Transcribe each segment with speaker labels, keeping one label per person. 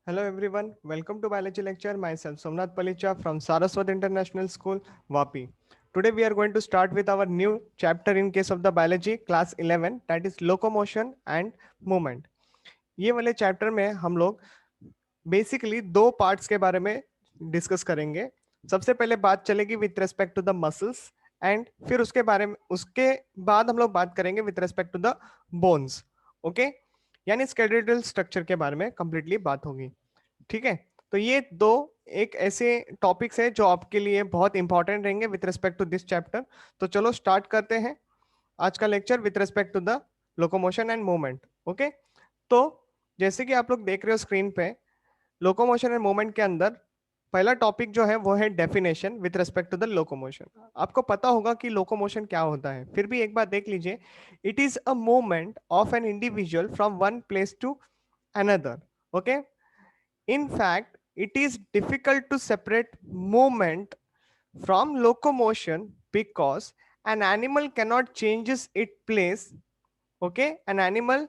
Speaker 1: Hello everyone, welcome to biology lecture. Myself Somnath Palicha from Saraswat International School, Vapi. Today we are going to start with our new chapter in case of the biology class 11, that is locomotion and movement. ये वाले chapter में हम लोग basically दो parts के बारे में discuss करेंगे. सबसे पहले बात चलेगी with respect to the muscles एंड फिर उसके बाद हम लोग बात करेंगे with respect to the bones. Okay, यानी स्केलेटल स्ट्रक्चर के बारे में कंप्लीटली बात होगी. ठीक है, तो ये दो एक ऐसे टॉपिक्स है जो आपके लिए बहुत इंपॉर्टेंट रहेंगे with respect to this chapter. तो चलो स्टार्ट करते हैं आज का lecture with respect to the locomotion and movement. Okay, तो जैसे कि आप लोग देख रहे हो स्क्रीन पे, लोकोमोशन एंड मूवमेंट के अंदर पहला टॉपिक जो है वो है definition with respect to the locomotion. आपको पता होगा कि लोकोमोशन क्या होता है, फिर भी एक बार देख लीजिए. It is a movement of an individual from one place to another. Okay, in fact, it is difficult to separate movement from locomotion because an animal cannot changes its place. Okay, an animal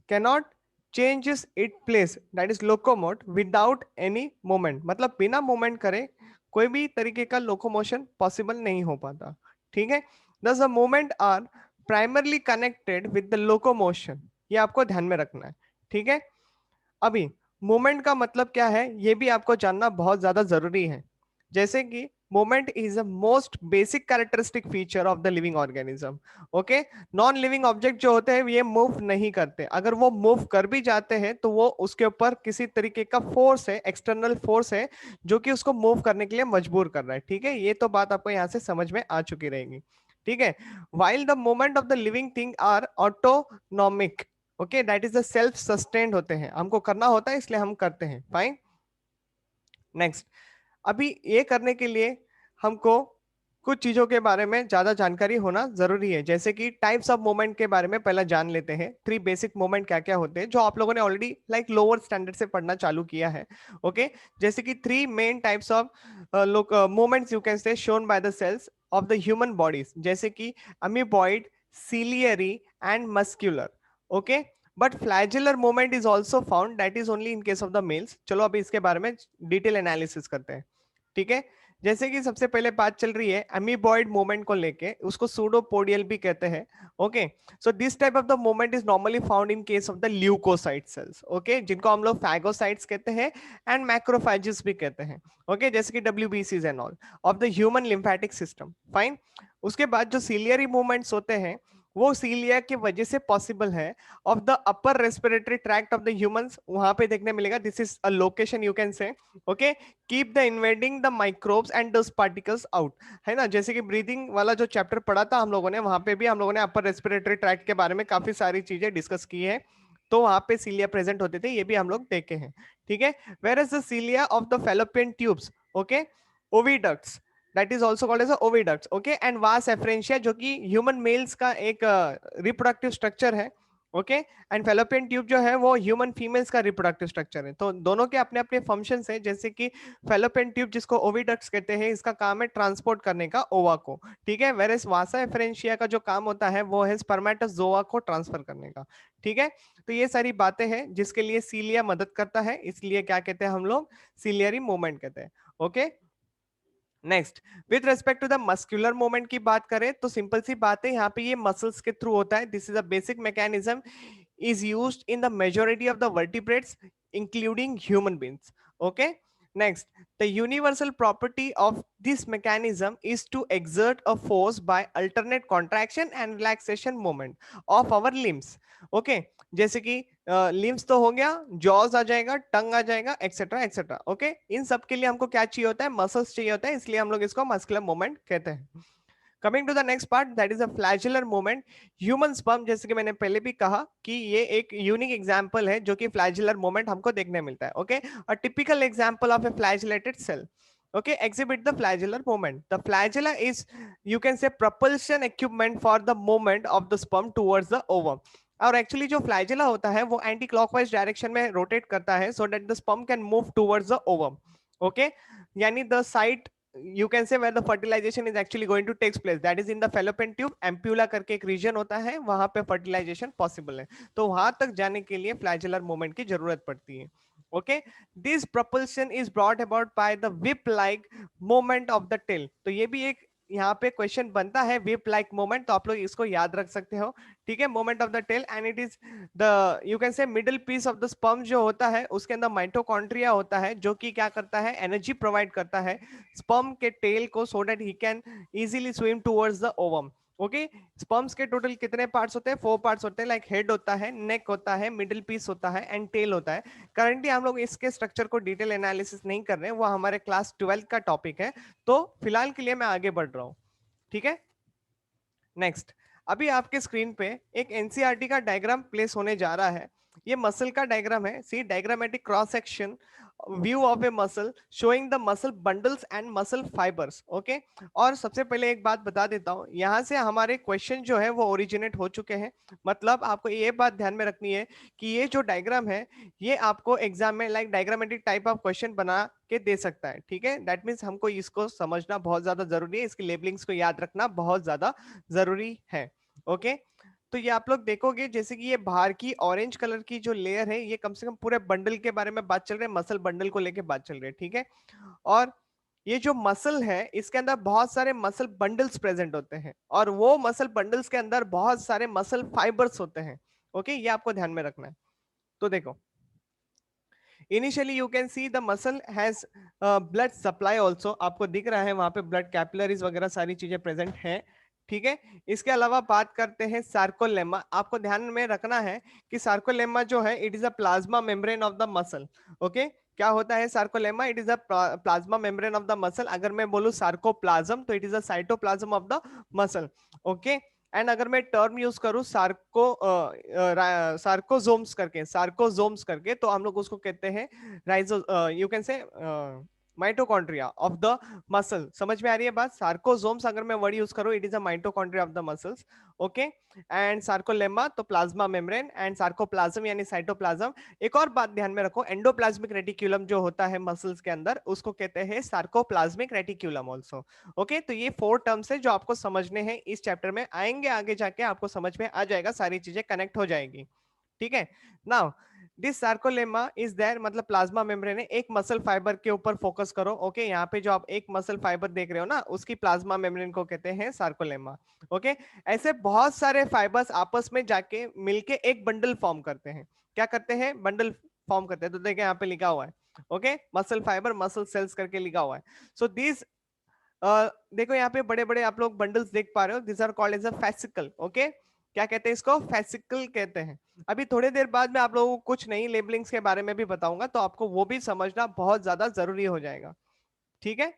Speaker 1: cannot changes its place, that is locomote, without any movement. मतलब बिना movement करे कोई भी तरीके का locomotion possible नहीं हो पाता. ठीक है, thus the movement are primarily connected with the locomotion. ये आपको ध्यान में रखना है. ठीक है, अभी मूवमेंट का मतलब क्या है ये भी आपको जानना बहुत ज्यादा जरूरी है. जैसे कि movement is the most basic characteristic feature of the living organism. Okay, non living object जो होते हैं ये मूव नहीं करते. अगर वो मूव कर भी जाते हैं तो वो उसके ऊपर किसी तरीके का फोर्स है, एक्सटर्नल फोर्स है जो कि उसको मूव करने के लिए मजबूर कर रहा है. ठीक है, ये तो बात आपको यहाँ से समझ में आ चुकी रहेगी. ठीक है, while the movement of the living thing are autonomic. Okay, that is the self sustained होते हैं. हमको करना होता है इसलिए हम करते हैं. Fine, next. अभी ये करने के लिए हमको कुछ चीजों के बारे में ज्यादा जानकारी होना जरूरी है. जैसे कि टाइप्स ऑफ मूवमेंट के बारे में पहले जान लेते हैं. थ्री बेसिक मूवमेंट क्या क्या होते हैं जो आप लोगों ने ऑलरेडी लाइक लोअर स्टैंडर्ड से पढ़ना चालू किया है. ओके, जैसे कि three main types of movements you can say shown by the cells of the human bodies, जैसे कि amoeboid, ciliary and muscular. Okay, but flagellar movement is also found, that is only in case of the males. चलो अभी इसके बारे में detail analysis करते हैं. ठीक है, जैसे कि सबसे पहले बात चल रही है अमीबॉइड मूवमेंट को लेके, उसको सूडोपोडियल भी कहते हैं. Okay, so this type of the movement is normally found in case of the leucocyte cells. Okay, जिनको हम लोग फैगोसाइट्स कहते हैं एंड मैक्रोफेजेस भी कहते हैं. ओके, जैसे कि डब्ल्यूबीसीज and all of the human lymphatic system. Fine, उसके बाद जो सीलियरी मूवमेंट्स होते हैं वो सीलिया की वजह से पॉसिबल है of the upper respiratory tract of the humans. वहां पे देखने मिलेगा, this is a location you can से. Okay, keep the invading the microbes and dust particles out. है ना, जैसे कि ब्रीदिंग वाला जो चैप्टर पढ़ा था हम लोगों ने, वहां पे भी हम लोगों ने अपर रेस्पिरेटरी ट्रैक्ट के बारे में काफी सारी चीजें डिस्कस की है. तो वहां पे सीलिया प्रेजेंट होते थे, ये भी हम लोग देखे हैं. ठीक है, where is the cilia of the fallopian tubes. Okay, oviducts, that is also called as oviducts. Okay, and vas efferentia जो कि ह्यूमन मेल्स का एक रिप्रोडक्टिव स्ट्रक्चर है. ओके, एंड फेलोपियन ट्यूब जो है वो ह्यूमन फीमेल्स का रिप्रोडक्टिव स्ट्रक्चर है. तो दोनों के अपने अपने फंक्शंस है. जैसे कि फेलोपियन ट्यूब जिसको ओविडक्ट्स कहते हैं, इसका काम है ट्रांसपोर्ट करने का ओवा को. ठीक है, वेरेस वासा एफरेंशिया का जो काम होता है वो है स्पर्मेटोजोआ को ट्रांसफर करने का. ठीक है, तो ये सारी बातें हैं जिसके लिए सीलिया मदद करता है, इसलिए क्या कहते हैं हम लोग, सीलियरी मूवमेंट कहते हैं. Okay, next, with respect to the muscular movement की बात करें तो सिंपल सी बात है, यहाँ पे ये मसल्स के थ्रू होता है. This is a basic mechanism is used in the majority of the vertebrates including human beings. Okay, next, the universal property of this mechanism is to exert a force by alternate contraction and relaxation movement of our limbs. Okay, जैसे कि limbs तो हो गया, jaws आ जाएगा, टंग आ जाएगा, etcetera etcetera. Okay, इन सब के लिए हमको क्या चाहिए होता है, मसल्स चाहिए होता है, इसलिए हम लोग इसको मस्कुलर मूवमेंट कहते हैं. Coming to the next part, that is a flagellar movement. Human sperm, जैसे कि मैंने पहले भी कहा कि ये एक यूनिक एग्जांपल है जो कि फ्लैजुलर मूवमेंट हमको देखने मिलता है. Okay, a typical example of a flagellated cell. Okay, exhibit the flagellar movement. The flagella is, you can say, propulsion equipment for the movement of the sperm towards the ovum. और actually जो flagella होता है वो anti clockwise direction में rotate करता है so that the sperm can move towards the ovum. Okay, यानी the site you can say where the fertilization is actually going to takes place, that is in the fallopian tube. Ampulla करके एक reason होता है, वहां पे fertilisation possible है. तो वहां तक जाने के लिए फ्लैजेलर मूवमेंट की जरूरत पड़ती है. Okay, this propulsion is brought about by the whip like movement of the tail. तो ये भी एक यहाँ पे क्वेश्चन बनता है, whip like movement, तो आप लोग इसको याद रख सकते हो, ठीक है, moment of the tail, and it is the you can say middle piece of the sperm जो होता है उसके अंदर माइटोकॉन्ड्रिया होता है जो कि क्या करता है, एनर्जी प्रोवाइड करता है स्पर्म के टेल को, so that he can easily swim towards the ovum. Okay, sperms के टोटल कितने पार्ट्स होते हैं, 4 पार्ट्स होते हैं, लाइक हेड होता है, नेक होता है, मिडिल पीस होता है एंड टेल होता है। करंटली हम लोग इसके स्ट्रक्चर को डिटेल एनालिसिस नहीं कर रहे हैं, वो हमारे क्लास 12 का टॉपिक है, तो फिलहाल के लिए मैं आगे बढ़ रहा हूं, ठीक है। नेक्स्ट, अभी आपके स्क्रीन पे एक एनसीईआरटी का डायग्राम प्लेस होने जा रहा है। ये मसल का डायग्राम है, see diagrammatic cross section view of a muscle showing the muscle bundles and muscle fibres. Okay, और सबसे पहले एक बात बता देता हूं, यहां से हमारे क्वेश्चन जो है वो ओरिजिनेट हो चुके हैं। मतलब आपको ये बात ध्यान में रखनी है कि ये जो डायग्राम है ये आपको एग्जाम में like diagrammatic type of question बना के दे सकता है, ठीक है। दैट मीन्स हमको इसको समझना बहुत ज्यादा जरूरी है, इसकी लेबलिंग्स को याद रखना बहुत ज्यादा जरूरी है। ओके, तो ये आप लोग देखोगे जैसे कि ये बाहर की ऑरेंज कलर की जो लेयर है ये कम से कम पूरे बंडल के बारे में बात चल रही है, मसल बंडल को लेके बात चल रही है, ठीक है। और ये जो मसल है इसके अंदर बहुत सारे मसल बंडल्स प्रेजेंट होते हैं और वो मसल बंडल्स के अंदर बहुत सारे मसल फाइबर्स होते हैं। ओके, ये आपको ध्यान में रखना है। तो देखो, initially you can see the muscle has blood supply also, आपको दिख रहा है वहां पे ब्लड कैपिलरीज वगैरह सारी चीजें प्रेजेंट हैं, ठीक है। इसके अलावा बात करते हैं सार्कोलेमा, आपको ध्यान में रखना है कि सार्कोलेमा जो है it is a plasma membrane of the muscle. Okay, क्या होता है sarcolemma, it is a plasma membrane of the muscle. अगर मैं बोलूं सार्कोप्लाज्म तो it is a cytoplasm of the muscle. Okay, and अगर मैं टर्म यूज करूं सार्कोजोम्स करके तो हम लोग उसको कहते हैं राइजो, यू कैन से माइटोकॉन्ड्रिया ऑफ द मसल। समझ में आ रही है बात, सार्कोजोम्स अगर मैं वर्ड यूज करूं it is a mitochondria of the muscles. Okay, and sarcolemma तो प्लाज्मा मेम्ब्रेन, एंड सार्कोप्लाज्म यानी साइटोप्लाज्म। एक और बात ध्यान में रखो, एंडोप्लाज्मिक रेटिक्यूलम जो होता है मसल्स के अंदर उसको कहते हैं सार्कोप्लाज्मिक रेटिक्यूलम ऑल्सो। ओके, तो ये 4 टर्म्स है जो आपको समझने हैं, इस चैप्टर में आएंगे, आगे जाके आपको समझ में आ जाएगा, सारी चीजें कनेक्ट हो जाएगी, ठीक है। Now this sarcolemma is there, मतलब प्लाज्मा मेम्ब्रेन है, एक मसल फाइबर के ऊपर फोकस करो। ओके, यहाँ पे जो आप एक मसल फाइबर देख रहे हो ना उसकी प्लाज्मा मेम्ब्रेन को कहते हैं सार्कोलेमा। ओके, ऐसे बहुत सारे फाइबर्स आपस में जाके मिलके एक बंडल फॉर्म करते हैं। क्या करते हैं, बंडल फॉर्म करते हैं। तो देखिए यहाँ पे लिखा हुआ है, okay, muscle fibre muscle cells करके लिखा हुआ है। सो दिस देखो यहाँ पे बड़े बड़े आप लोग बंडल्स देख पा रहे हो, this are called as a fascicle. Okay, क्या कहते हैं इसको, फैसिकल कहते हैं। अभी थोड़ी देर बाद मैं आप लोगों को कुछ नई लेबलिंग्स के बारे में भी बताऊंगा, तो आपको वो भी समझना बहुत ज्यादा जरूरी हो जाएगा, ठीक है।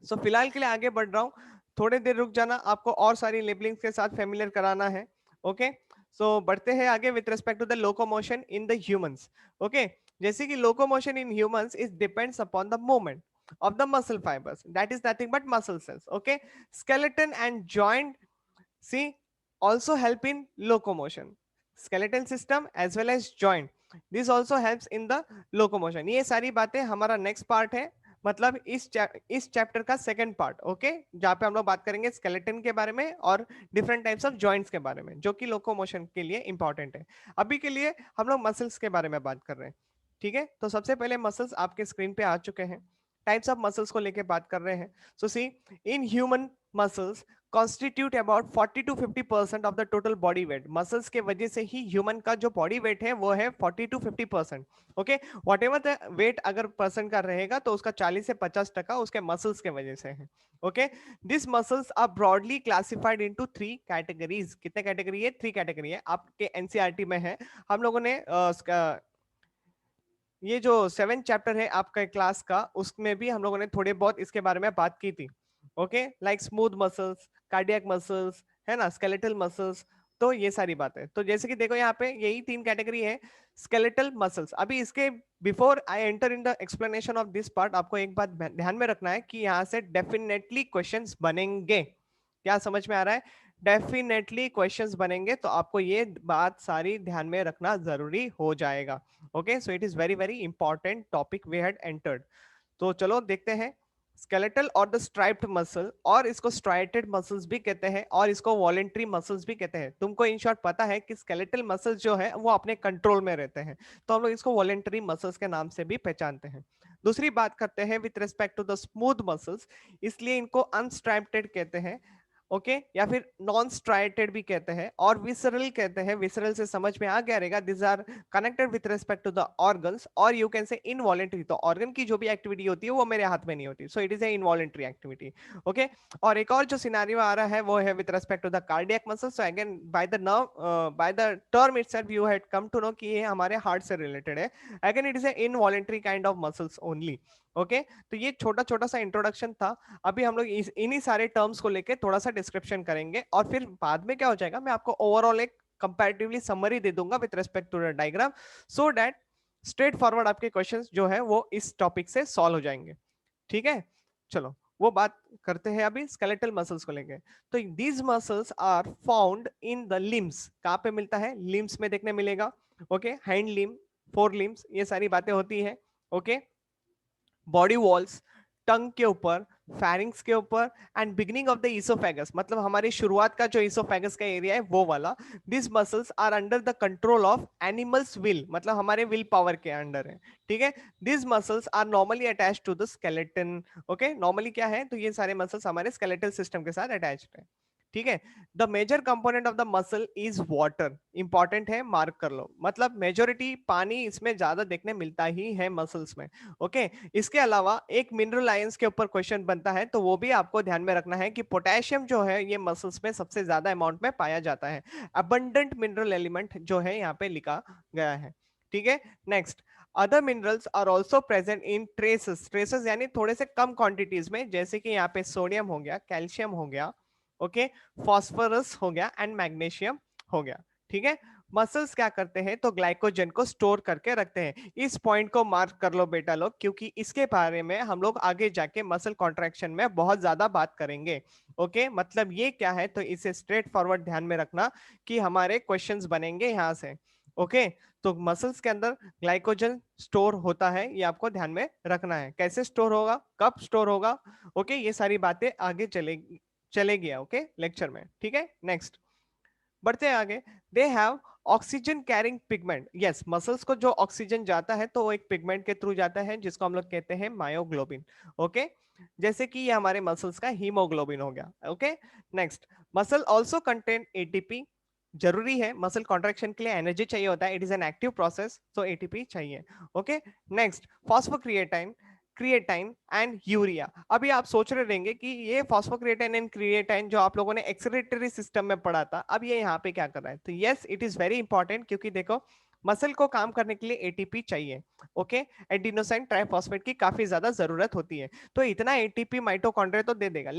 Speaker 1: सो फिलहाल के लिए आगे बढ़ रहा हूँ, थोड़ी देर रुक जाना, आपको और सारी लेबलिंग्स के साथ फेमिलियर कराना है। ओके, सो बढ़ते हैं आगे with respect to the locomotion in the humans. Okay, जैसे कि locomotion in humans is depends upon the movement of the muscle fibers, that is nothing but muscle cells. Okay, skeleton and joint, see, also help in locomotion, skeletal system as well as joint, this also helps in the locomotion। ये सारी बातें हमारा next part है, मतलब इस chapter का second part. Okay, जहाँ पे हम लोग बात करेंगे स्केलेटन के बारे में और डिफरेंट टाइप्स ऑफ जॉइंट्स के बारे में जो कि लोकोमोशन के लिए इंपॉर्टेंट है। अभी के लिए हम लोग मसल्स के बारे में बात कर रहे हैं, ठीक है। तो सबसे पहले मसल्स आपके स्क्रीन पे आ चुके हैं, टाइप्स ऑफ मसल्स को लेके बात कर रहे हैं। So see, in human muscles constitute about 40 to 50% of the total body weight। Muscles के वजह से ही ह्यूमन का जो बॉडी वेट है वो है 40 to 50%। Okay, whatever the weight अगर पर्सन का रहेगा तो उसका 40 से 50% उसके मसल्स के वजह से है। Okay, this muscles are broadly classified into 3 categories. कितने कैटेगरी है, 3 कैटेगरी है, आपके एनसीईआरटी में है। हम लोगों ने ये जो 7 चैप्टर है आपका क्लास का उसमें भी हम लोगों ने थोड़े बहुत इसके बारे में बात की थी। Okay, like smooth muscles, cardiac muscles, है ना, स्केलेटल मसल्स। तो ये सारी बातें, तो जैसे कि देखो यहाँ पे यही 3 कैटेगरी है स्केलेटल मसल्स। अभी इसके before I enter in the explanation of this part, आपको एक बात ध्यान में रखना है कि यहाँ से डेफिनेटली क्वेश्चंस बनेंगे। क्या समझ में आ रहा है, डेफिनेटली क्वेश्चंस बनेंगे, तो आपको ये बात सारी ध्यान में रखना जरूरी हो जाएगा। Okay, so it is very very important topic we had entered. तो चलो देखते हैं स्केलेटल और द स्ट्राइप्ड मसल, और इसको स्ट्राइटेड मसल्स भी कहते हैं, और इसको वॉलेंट्री मसल्स भी कहते हैं। तुमको इन शॉर्ट पता है कि स्केलेटल मसल्स जो है वो अपने कंट्रोल में रहते हैं, तो हम लोग इसको वॉलेंट्री मसल्स के नाम से भी पहचानते हैं। दूसरी बात करते हैं with respect to the smooth muscles, इसलिए इनको अनस्ट्राइप्टेड कहते हैं, ओके या फिर नॉन स्ट्राइटेड भी कहते हैं, और विसरल कहते हैं। विसरल से समझ में आ गया रहेगा, this are connected with respect to the organs, और यू कैन से इनवॉलेंट्री, तो ऑर्गन की जो भी एक्टिविटी होती है वो मेरे हाथ में नहीं होती, सो it is a involuntary activity, okay. और एक और जो सिनारियो आ रहा है वो है with respect to the cardiac muscle. So again by the nerve, by the term itself you had come to know कि ये हमारे हार्ट से रिलेटेड है। Again it is a involuntary kind of muscles only, okay. तो ये छोटा छोटा सा इंट्रोडक्शन था। अभी हम लोग इन्हीं सारे टर्म्स को लेके थोड़ा सा डिस्क्रिप्शन करेंगे, और फिर बाद में क्या हो जाएगा, मैं आपको ओवरऑल एक कंपैरेटिवली समरी दे दूंगा with respect to the diagram, so that straightforward आपके क्वेश्चंस जो है वो इस टॉपिक से सॉल्व हो जाएंगे, ठीक है। चलो वो बात करते हैं अभी स्केलेटल मसल्स को लेके। तो these muscles are found in the limbs. कहाँ पे मिलता है? लिम्स में देखने मिलेगा, okay. Hand limb, four limbs, ये सारी बातें होती है, ओके। बॉडी वॉल्स, टंग के ऊपर, फैरिंग्स के ऊपर, and beginning of the oesophagus, मतलब हमारी शुरुआत का जो ईसोफेगस का एरिया है वो वाला। This muscles are under the control of animals will, मतलब हमारे विल पावर के अंडर है, ठीक है। This muscles are normally attached to the skeleton, okay. Normally क्या है, तो ये सारे मसल्स हमारे स्केलेटल सिस्टम के साथ अटैच्ड है, ठीक है। The major component of the muscle is water, important है, मार्क कर लो, मतलब मेजोरिटी पानी इसमें ज्यादा देखने मिलता ही है मसल्स में, ओके। इसके अलावा एक मिनरल आयंस के ऊपर क्वेश्चन बनता है, तो वो भी आपको ध्यान में रखना है कि पोटेशियम जो है ये मसल्स में सबसे ज्यादा अमाउंट में पाया जाता है। अबंडेंट मिनरल एलिमेंट जो है यहाँ पे लिखा गया है, ठीक है। Next, other minerals are also present in traces, traces यानी थोड़े से कम क्वांटिटीज में, जैसे कि यहाँ पे सोडियम हो गया, कैल्शियम हो गया, ओके, फॉस्फोरस हो गया, एंड मैग्नीशियम हो गया, ठीक है। मसल्स क्या करते हैं, तो ग्लाइकोजन को स्टोर करके रखते हैं। इस पॉइंट को मार्क कर लो बेटा लोग, क्योंकि इसके बारे में हम लोग आगे जाके मसल कॉन्ट्रैक्शन में बहुत ज्यादा बात करेंगे, ओके। मतलब ये क्या है, तो इसे स्ट्रेट फॉरवर्ड ध्यान में रखना कि हमारे क्वेश्चंस बनेंगे यहां से, ओके। तो मसल्स के अंदर ग्लाइकोजन स्टोर होता है, ये आपको ध्यान में रखना है। कैसे स्टोर होगा, कब स्टोर होगा, ओके, ये सारी बातें आगे चलेगी, ओके, लेक्चर में, ठीक है। नेक्स्ट बढ़ते हैं आगे। They have oxygen carrying pigment, yes, muscles को जो ऑक्सीजन जाता है तो वो एक पिगमेंट के थ्रू जाता है, जिसको हम लोग कहते हैं मायोग्लोबिन, ओके। जैसे कि ये हमारे मसल्स का हीमोग्लोबिन हो गया, okay. Next, muscle also contain ATP, जरूरी है, मसल कॉन्ट्रैक्शन के लिए एनर्जी चाहिए होता है, it is an active process, तो एटीपी चाहिए, okay. Next, phosphocreatine, creatine and urea. अभी आप सोच रहे रहेंगे कि ये फॉस्फोक्रिएटाइन एंड क्रिएटाइन जो आप लोगों ने एक्सक्रीटरी सिस्टम में पढ़ा था, अब ये यहाँ पे क्या कर रहा है, तो yes it is very important, क्योंकि देखो मसल को काम करने के लिए एटीपी चाहिए, ओके। एडिनोसाइन ट्राइफॉस्फेट की काफी ज्यादा जरूरत होती है, तो इतना एटीपी माइटोकॉन्ड्रिया तो दे देगा,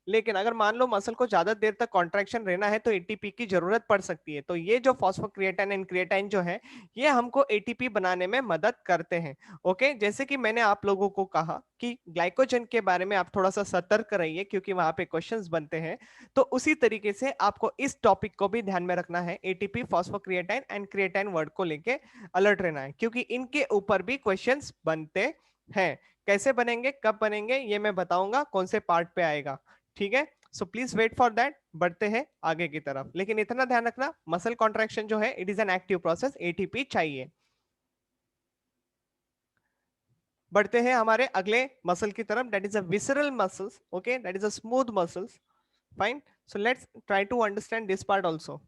Speaker 1: लेकिन अगर मान लो मसल को ज्यादा देर तक कॉन्ट्रैक्शन रहना है तो एटीपी की जरूरत पड़ सकती है। तो ये जो फॉस्फोक्रिएटाइन एंड क्रिएटाइन जो है ये हमको एटीपी बनाने में मदद करते हैं, ओके। जैसे कि मैंने आप लोगों को कहा कि ग्लाइकोजन के बारे में आप थोड़ा सा सतर्क रहिए, क्योंकि वहां पे क्वेश्चंस बनते हैं, तो उसी तरीके से आपको इस टॉपिक को भी ध्यान में रखना है, एटीपी, फॉस्फोक्रिएटाइन एंड क्रिएटाइन वर्ड को लेके अलर्ट रहना है, क्योंकि इनके ऊपर भी क्वेश्चंस बनते हैं। कैसे बनेंगे, कब बनेंगे, ये मैं बताऊंगा कौन से पार्ट पे आएगा, ठीक है। So please wait for that. बढ़ते हैं आगे की तरफ, लेकिन इतना ध्यान रखना मसल कॉन्ट्रैक्शन जो है it is an active process, ATP चाहिए। बढ़ते हैं हमारे अगले मसल की तरफ, that is a visceral muscles, okay, that is a smooth muscles, fine. So let's try to understand this part also.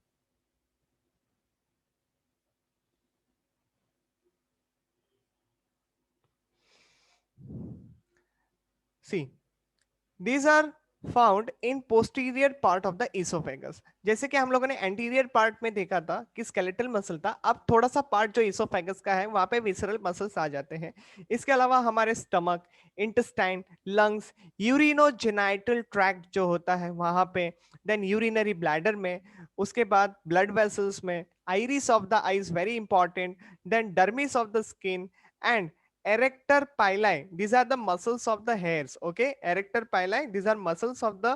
Speaker 1: See, these are found in posterior part of the oesophagus. जैसे कि हम लोगों ने anterior part में देखा था कि skeletal muscle था, अब थोड़ा सा पार्ट जो इसोफेगस का है वहां पे विसरल मसल्स आ जाते हैं। इसके अलावा हमारे stomach, intestine, lungs, urinogenital tract जो होता है वहां पे, देन यूरिनरी ब्लैडर में, उसके बाद ब्लड वेसल्स में, iris of the eyes very important, then dermis of the skin, and erector pili, these are the muscles of the hairs, okay, erector pili, these are muscles of the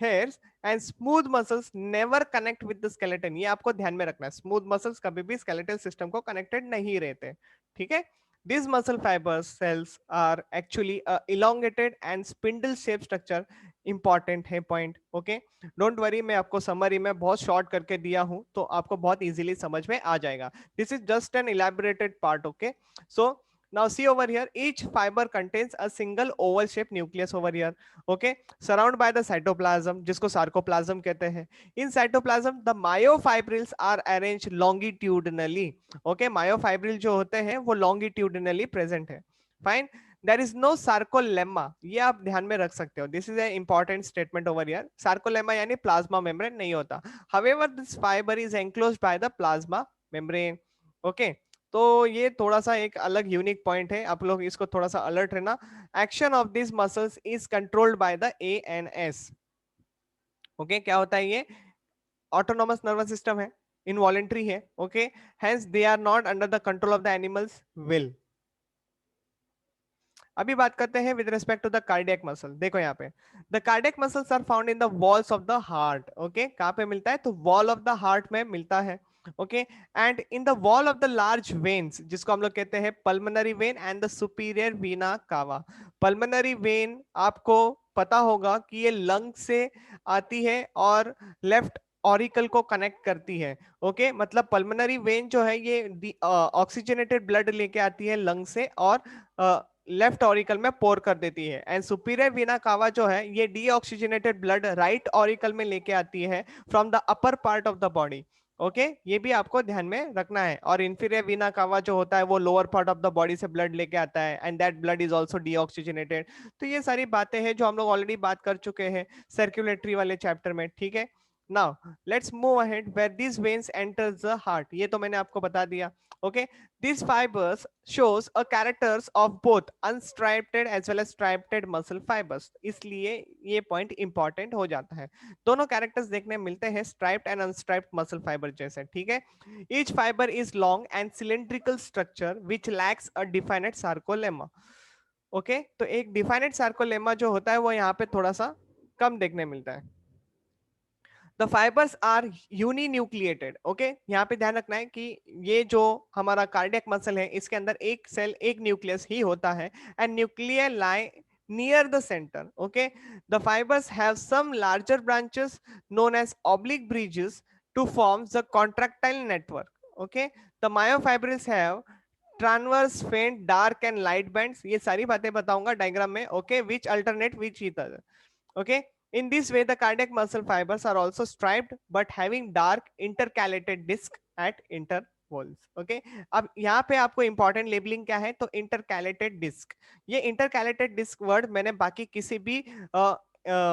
Speaker 1: hairs, and smooth muscles never connect with the skeleton, ये आपको ध्यान में रखना है, smooth muscles कभी भी skeletal system को connected नहीं रहते, ठीक है। These muscle fibers cells are actually a elongated and spindle shaped structure. Important है पॉइंट, ओके, डोंट वरी, मैं आपको समरी में बहुत शॉर्ट करके दिया हूं तो आपको बहुत इजीली समझ में आ जाएगा. This is just an elaborated part, okay. So now see over here, each fiber contains a single oval shaped nucleus over here, okay, surrounded by the cytoplasm, जिसको sarcoplasm कहते हैं. In cytoplasm the myofibrils are arranged longitudinally, okay, myofibril जो होते हैं वो longitudinally present है. Fine. There is no sarcolemma, ये आप ध्यान में रख सकते हो. This is a important statement over here. Sarcolemma यानी प्लाज्मा मेम्ब्रेन नहीं होता. However this fibre is enclosed by the plasma membrane, okay. तो ये थोड़ा सा एक अलग यूनिक पॉइंट है, आप लोग इसको थोड़ा सा अलर्ट रहना. Action of this muscles is controlled by the ANS, okay. क्या होता है ये? ऑटोनॉमस नर्वस सिस्टम है, इनवॉलेंट्री है, okay. Hence they are not under the control of the animals will. अभी बात करते हैं with respect to the cardiac muscle. देखो यहाँ पे the cardiac muscles are found in the walls of the heart, okay. कहाँ पे मिलता है? तो वॉल ऑफ द हार्ट में मिलता है, okay. And in the wall of the large veins, जिसको हम लोग कहते हैं pulmonary vein and the superior vena cava. Pulmonary when आपको पता होगा कि ये लंग से आती है और लेफ्ट ऑरिकल को कनेक्ट करती है, ओके. मतलब पल्मोनरी वेन जो है ये ऑक्सीजनेटेड ब्लड लेके आती है लंग से और लेफ्ट ऑरिकल में पोर कर देती है. एंड सुपीरियर वीना कावा जो है ये डीऑक्सीजनेटेड ब्लड राइट ऑरिकल में लेके आती है from the upper part of the body, okay. ये भी आपको ध्यान में रखना है. और इंफीरियर वीना कावा जो होता है वो lower part of the body से ब्लड लेके आता है and that blood is also deoxygenated. तो ये सारी बातें हैं जो हम लोग ऑलरेडी बात कर चुके हैं सर्कुलेटरी वाले चैप्टर में, ठीक है. Now let's move ahead where this veins enters the heart. ये तो मैंने आपको बता दिया, okay. These fibers shows a characters of both unstriped as well as striped muscle fibers. इसलिए ये पॉइंट इंपॉर्टेंट हो जाता है. दोनों कैरेक्टर्स देखने मिलते हैं स्ट्राइप्ड एंड अनस्ट्राइप्ड मसल फाइबर जैसे, ठीक है. Each fibre is long and cylindrical structure which lakhs a definite sarcolemma, okay. तो एक डिफाइनेट सार्कोलेमा जो होता है वो यहाँ पे थोड़ा सा कम देखने मिलता है. The fibres are uninucleated, okay. यहाँ पे ध्यान रखना है कि ये जो हमारा कार्डियक मसल है इसके अंदर एक सेल एक न्यूक्लियस ही होता है and nuclear lie near the center, okay. The fibers have some larger branches known as oblique bridges to form the contractile network, okay. The myofibrils have transverse faint dark and light bands. ये सारी बातें बताऊंगा diagram में, okay, which alternate with each other, okay. In this way the cardiac muscle fibers are also striped but having dark intercalated disc at intervals, okay. अब यहाँ पे आपको important labelling क्या है? तो इंटरकैलेटेड डिस्क. ये इंटरकैलेटेड डिस्क वर्ड मैंने बाकी किसी भी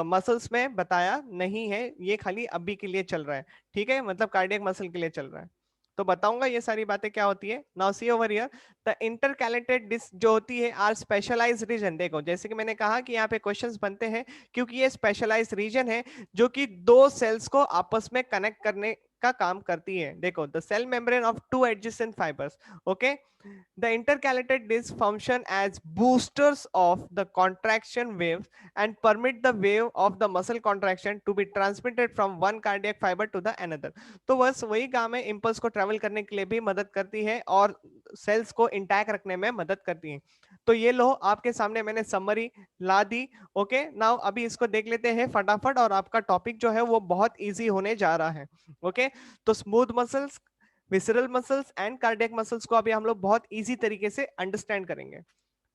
Speaker 1: मसल्स में बताया नहीं है, ये खाली अभी के लिए चल रहा है, ठीक है. मतलब कार्डियक मसल के लिए चल रहा है, तो बताऊंगा ये सारी बातें क्या होती है. Now see over here the intercalated disc जो होती है आर स्पेशलाइज्ड रीजन. देखो जैसे कि मैंने कहा कि यहाँ पे क्वेश्चंस बनते हैं क्योंकि ये स्पेशलाइज्ड रीजन है जो कि दो सेल्स को आपस में कनेक्ट करने का काम करती है. देखो the cell membrane of two adjacent fibres, okay. The intercalated discs function as boosters of the contraction waves and permit the wave of the muscle contraction to be transmitted from one cardiac fiber to the another. तो बस वही काम है, impulse को travel करने के लिए भी मदद करती है और सेल्स को इंटैक्ट रखने में मदद करती है. तो ये लो आपके सामने मैंने समरी ला दी, ओके. नाउ अभी इसको देख लेते हैं फटाफट और आपका टॉपिक जो है वो बहुत इजी होने जा रहा है, ओके. तो smooth muscles, visceral muscles and cardiac muscles को अभी हम लोग बहुत इजी तरीके से अंडरस्टैंड करेंगे.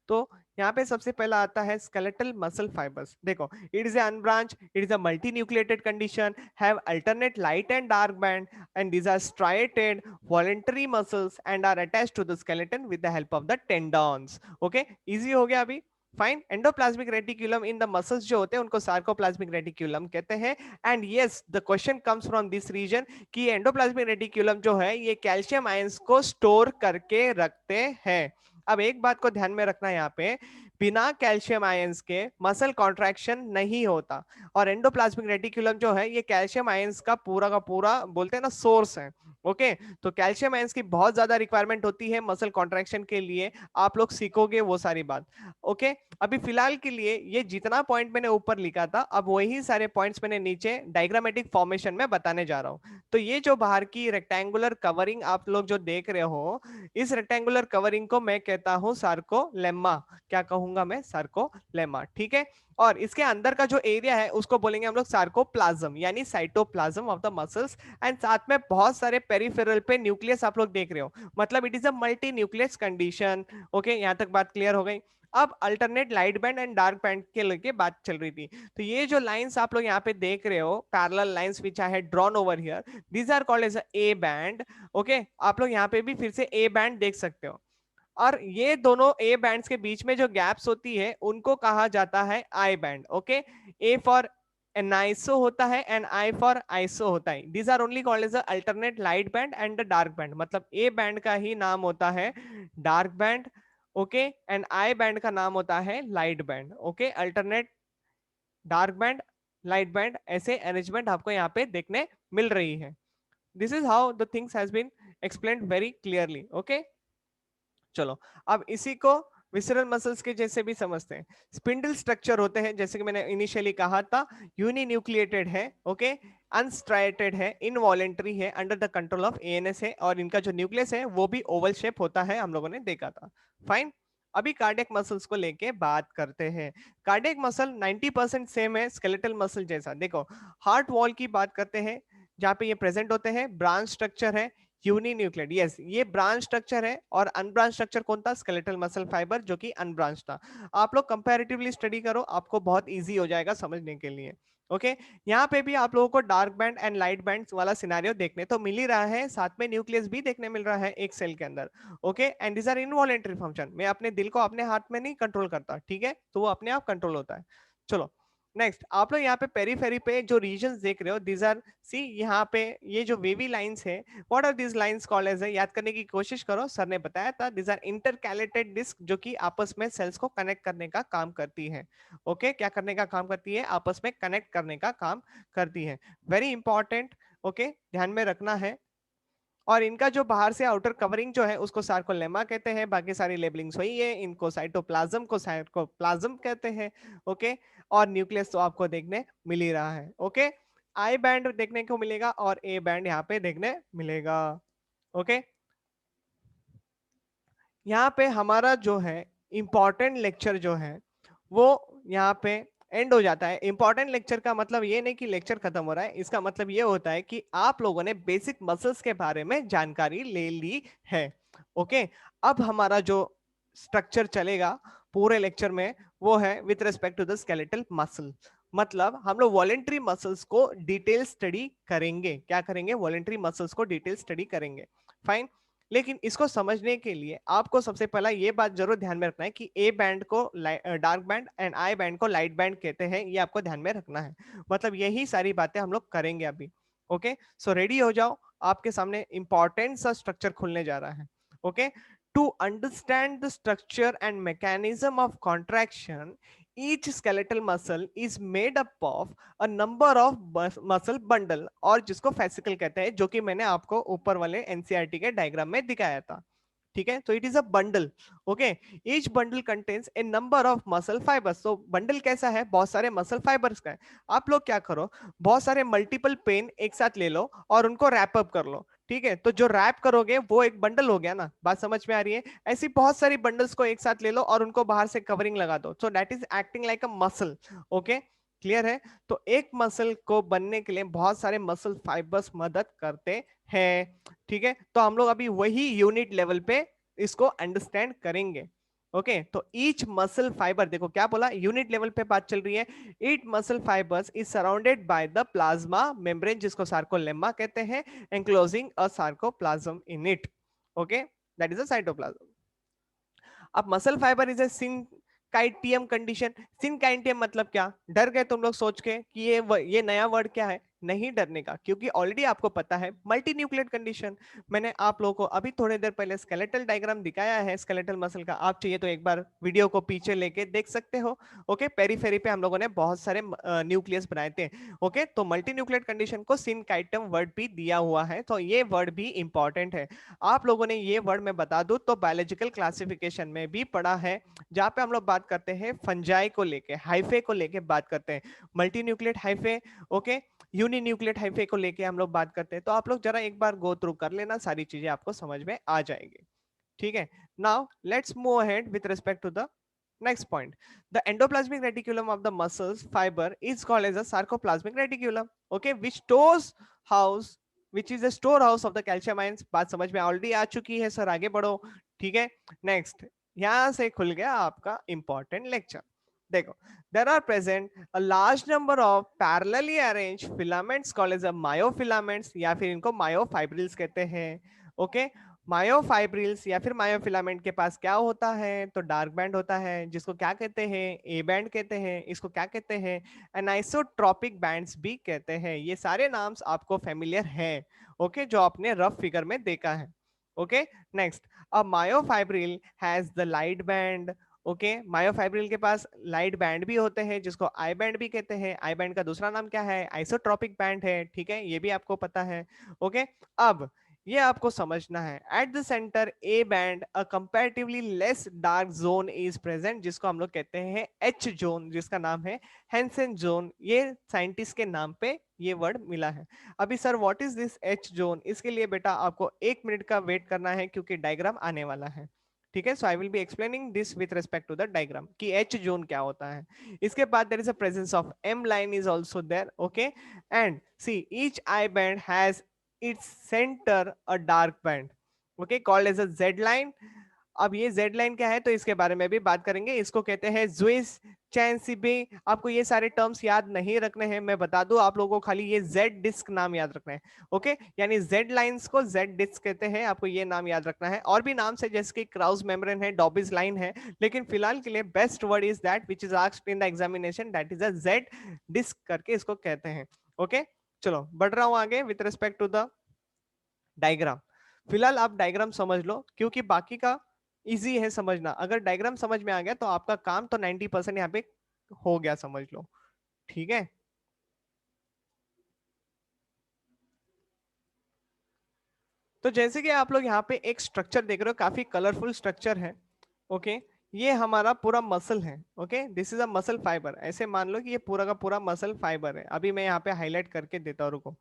Speaker 1: तो यहाँ पे सबसे पहला आता है स्केलेटल मसल फाइबर्स. देखो it is unbranch, it is a multinucleated condition, have alternate light and dark band and these are striated voluntary muscles and are attached to the skeleton with the help of the tendons, okay. Easy हो गया अभी, fine. Endoplasmic reticulum in the muscles जो होते हैं उनको sarcoplasmic reticulum कहते हैं. And yes the question comes from this region कि एंडोप्लाज्मिक रेटिकुलम जो है ये कैल्शियम आयंस को स्टोर करके रखते हैं. अब एक बात को ध्यान में रखना यहाँ पे, बिना कैल्शियम आयंस के मसल कॉन्ट्रैक्शन नहीं होता। और एंडोप्लाज्मिक रेटिकुलम जो है ये कैल्शियम आयंस का पूरा बोलते हैं ना सोर्स है। ओके, तो कैल्शियम आयंस की बहुत ज्यादा रिक्वायरमेंट होती है मसल कॉन्ट्रैक्शन के लिए, आप लोग सीखोगे वो सारी बात। ओके, अभी फिलहाल के लिए ये जितना पॉइंट मैंने ऊपर लिखा था अब वही सारे पॉइंट्स मैंने नीचे डायग्रामेटिक फॉर्मेशन में बताने जा रहा हूं। तो ये जो बाहर की रेक्टेंगुलर कवरिंग आप लोग जो देख रहे हो, इस रेक्टेंगुलर कवरिंग को मैं कहता हूं सार्कोलेमा। क्या कहूंगा मैं? सार्कोलेमा, ठीक है। और इसके अंदर का जो एरिया है उसको बोलेंगे हम लोग सार्कोप्लाज्म यानी cytoplasm of the muscles. And साथ में बहुत सारे पेरिफेरल पे न्यूक्लियस आप लोग देख रहे हो, मतलब it is a multi nucleus condition. Okay, यहां तक बात क्लियर हो गई। अब alternate light band and dark band के लेके बात चल रही थी। तो ये जो लाइंस आप लोग यहाँ पे देख रहे हो, parallel lines which I had drawn over here, these are called as A band. Okay, आप लोग यहाँ पे भी फिर से ए बैंड देख सकते हो। और ये दोनों ए बैंड्स के बीच में जो गैप्स होती है उनको कहा जाता है I band. Okay, A for aniso होता है एंड आई फॉर आइसो होता है। These are only called as alternate light band and the dark band, मतलब ए बैंड का ही नाम होता है dark band. Okay, and I band का नाम होता है light band. Okay, alternate, dark band, light band, ऐसे अरेंजमेंट आपको यहाँ पे देखने मिल रही है। This is how the things has been explained very clearly. Okay, चलो अब इसी को विसरल मसल्स के जैसे भी समझते हैं। स्पिंडल स्ट्रक्चर होते हैं, जैसे कि मैंने इनिशियली कहा था, यूनिन्यूक्लिएटेड है। ओके, अनस्ट्राइटेड है, इनवॉलेंटरी है, under the control of ANS है, और इनका जो न्यूक्लियस है वो भी ओवल शेप होता है, हम लोगों ने देखा था। फाइन, अभी कार्डियक मसल्स को लेके बात करते हैं। कार्डियक मसल 90% सेम है स्केलेटल मसल जैसा। देखो, हार्ट वॉल की बात करते हैं, जहां पे ये प्रेजेंट होते हैं, ब्रांच स्ट्रक्चर है, यूनिन्यूक्लियड। यस, ये ब्रांच स्ट्रक्चर है। और अनब्रांच स्ट्रक्चर कौन था? स्केलेटल मसल फाइबर, जो कि अनब्रांच था। आप लोग कंपैरेटिवली स्टडी करो, आपको बहुत इजी हो जाएगा समझने के लिए। ओके, यहाँ पे भी आप लोगों को dark band and light band वाला सिनेरियो देखने तो मिल ही रहा है, साथ में न्यूक्लियस भी देखने मिल रहा है एक सेल के अंदर। Okay, and this are involuntary function. मैं अपने दिल को अपने हाथ में नहीं कंट्रोल करता, ठीक है, तो वो अपने आप कंट्रोल होता है। चलो नेक्स्ट, आप लोग यहाँ पे पेरीफेरी पे जो रीजन देख रहे हो, दीज आर, सी यहाँ पे ये जो वेवी लाइंस है, what are these lines called as? याद करने की कोशिश करो, सर ने बताया था, दीज आर इंटरकैलेटेड डिस्क, जो कि आपस में सेल्स को कनेक्ट करने का काम करती है। ओके, क्या करने का काम करती है? आपस में कनेक्ट करने का काम करती है। Very important. ओके, ध्यान में रखना है। और इनका जो बाहर से आउटर कवरिंग जो है उसको सार्कोलेमा कहते हैं, बाकी सारी लेबलिंग्स वही है। इनको साइटोप्लाज्म को साइटोप्लाज्म कहते हैं। ओके, और न्यूक्लियस तो आपको देखने मिल ही रहा है। ओके, आई बैंड देखने को मिलेगा और ए बैंड यहाँ पे देखने मिलेगा। ओके, यहाँ पे हमारा जो है इंपॉर्टेंट लेक्चर जो है वो यहाँ पे एंड हो जाता है। इंपॉर्टेंट लेक्चर का मतलब ये नहीं कि लेक्चर खत्म हो रहा है, इसका मतलब ये होता है कि आप लोगों ने बेसिक मसल्स के बारे में जानकारी ले ली है। ओके, अब हमारा जो स्ट्रक्चर चलेगा पूरे लेक्चर में वो है with respect to the skeletal muscle. मतलब हम लोग वॉलेंट्री मसल्स को डिटेल स्टडी करेंगे। क्या करेंगे? वॉलेंट्री मसल्स को डिटेल स्टडी करेंगे। फाइन, लेकिन इसको समझने के लिए आपको सबसे पहला ये बात जरूर ध्यान में रखना है कि ए बैंड को dark band and I band को लाइट बैंड कहते हैं, ये आपको ध्यान में रखना है। मतलब यही सारी बातें हम लोग करेंगे अभी। ओके, सो रेडी हो जाओ, आपके सामने इंपॉर्टेंट सा स्ट्रक्चर खुलने जा रहा है। Okay, to understand the structure and mechanism of contraction, each skeletal muscle is made up of a number of muscle bundle, और जिसको fascicle कहते हैं, जो कि मैंने आपको ऊपर वाले एनसीईआरटी के डायग्राम में दिखाया था। ठीक है, तो it is a bundle. Okay, each bundle contains A number of muscle fibres. तो बंडल कैसा है? बहुत सारे मसल फाइबर्स का है। आप लोग क्या करो, बहुत सारे मल्टीपल पेन एक साथ ले लो और उनको रैप अप कर लो। ठीक है, तो जो रैप करोगे वो एक बंडल हो गया ना, बात समझ में आ रही है? ऐसी बहुत सारी बंडल्स को एक साथ ले लो और उनको बाहर से कवरिंग लगा दो, so that is acting like a muscle. Okay, clear है? तो एक मसल को बनने के लिए बहुत सारे मसल फाइबर्स मदद करते हैं। ठीक है, तो हम लोग अभी वही यूनिट लेवल पे इसको अंडरस्टैंड करेंगे। ओके, तो ईच मसल फाइबर, देखो क्या बोला, यूनिट लेवल पे बात चल रही है। Each muscle fibres is surrounded by the plasma membrane, जिसको सार्कोलेमा कहते हैं, enclosing a sarcoplasm in it. Okay, that is a cytoplasm. अब muscle fibre is a syncytium condition. Syncytium मतलब क्या? डर गए तुम लोग सोच के कि ये नया वर्ड क्या है? नहीं डरने का, क्योंकि ऑलरेडी आपको पता है मल्टी न्यूक्लियर कंडीशन। मैंने आप लोगों को अभी थोड़ी देर पहले स्केलेटल डायग्राम दिखाया है स्केलेटल मसल का, आप चाहिए तो एक बार वीडियो को पीछे लेके देख सकते हो। ओके, पेरीफेरी पे हम लोगों ने बहुत सारे न्यूक्लियस बनाए थे। ओके, तो मल्टी न्यूक्लियर कंडीशन को सिनकाइटम वर्ड भी दिया हुआ है, तो ये वर्ड भी इंपॉर्टेंट है। आप लोगों ने ये वर्ड मैं बता दूं तो बायोलॉजिकल क्लासिफिकेशन में भी पढ़ा है, जहां पे हम लोग बात करते हैं फंजाई को लेके, हाइफे को लेके बात करते हैं, multi nuclear hyphae, okay, uninucleate hyphae को लेके हम लोग बात करते हैं। तो आप लोग जरा एक बार गो थ्रू कर लेना, सारी चीजें आपको समझ में आ जाएगी। ठीक है, now let's move ahead with respect to the next point. The endoplasmic reticulum of the muscles fiber is called as a sarcoplasmic reticulum, okay, which is a storehouse of the calcium ions. बात समझ में already आ चुकी है sir, आगे बढ़ो। ठीक है, next, यहां से खुल गया आपका इंपॉर्टेंट लेक्चर। देखो, there are present a large number of parallelly arranged filaments called as a myofilaments, या फिर इनको myofibrils कहते हैं। ओके, मायोफाइब्रिल्स या फिर मायोफिलामेंट के पास क्या होता है, तो डार्क बैंड होता है, जिसको क्या कहते हैं, ए बैंड कहते हैं। इसको क्या कहते हैं, एनाइसोट्रॉपिक बैंड्स भी कहते हैं। ये सारे नाम्स आपको फेमिलियर हैं, ओके, जो आपने रफ फिगर में देखा है। Okay, next, a myofibril has the light band. Okay, myofibril के पास लाइट बैंड भी होते हैं, जिसको आई बैंड भी कहते हैं। आई बैंड का दूसरा नाम क्या है, आइसोट्रॉपिक बैंड है। ठीक है, ये भी आपको पता है। ओके, अब ये आपको समझना है, at the centre A band a comparatively less dark zone is present, जिसको हम लोग कहते हैं एच जोन, जिसका नाम है हेंसन जोन। ये साइंटिस्ट के नाम पे ये वर्ड मिला है। अभी sir what is this H zone, इसके लिए बेटा आपको 1 मिनट का वेट करना है, क्योंकि डायग्राम आने वाला है। ठीक है, so I will be explaining this with respect to the diagram कि एच जोन क्या होता है। इसके बाद there is a presence of M line is also there. Okay, and see each I band has its center a dark band, okay, called as a z line। अब ये z line क्या है, तो इसके बारे में भी बात करेंगे। इसको कहते हैं Swiss चैनसिबे। आपको ये सारे टर्म्स याद नहीं रखने हैं, मैं बता दूं आप लोगों को, खाली ये z डिस्क नाम याद रखना है। ओके, यानी z लाइंस को z डिस्क कहते हैं, आपको ये नाम याद रखना है। और भी नाम से, जैसे कि क्राउज मेम्ब्रेन है, डॉबिस लाइन है, लेकिन फिलहाल के लिए best word is that which is asked in the examination, that is a z disc करके इसको कहते हैं। ओके, चलो बढ़ रहा हूं आगे with respect to the diagram. फिलहाल आप डायग्राम समझ लो, क्योंकि बाकी का इजी है समझना। अगर डायग्राम समझ में आ गया तो आपका काम तो 90% यहाँ पे हो गया, समझ लो। ठीक है, तो जैसे कि आप लोग यहाँ पे एक स्ट्रक्चर देख रहे हो, काफी कलरफुल स्ट्रक्चर है। ओके, ये हमारा पूरा मसल है। Okay, this is a muscle fibre. ऐसे मान लो कि ये पूरा का पूरा मसल फाइबर है। अभी मैं यहाँ पे हाईलाइट करके देता हूँ, रुको।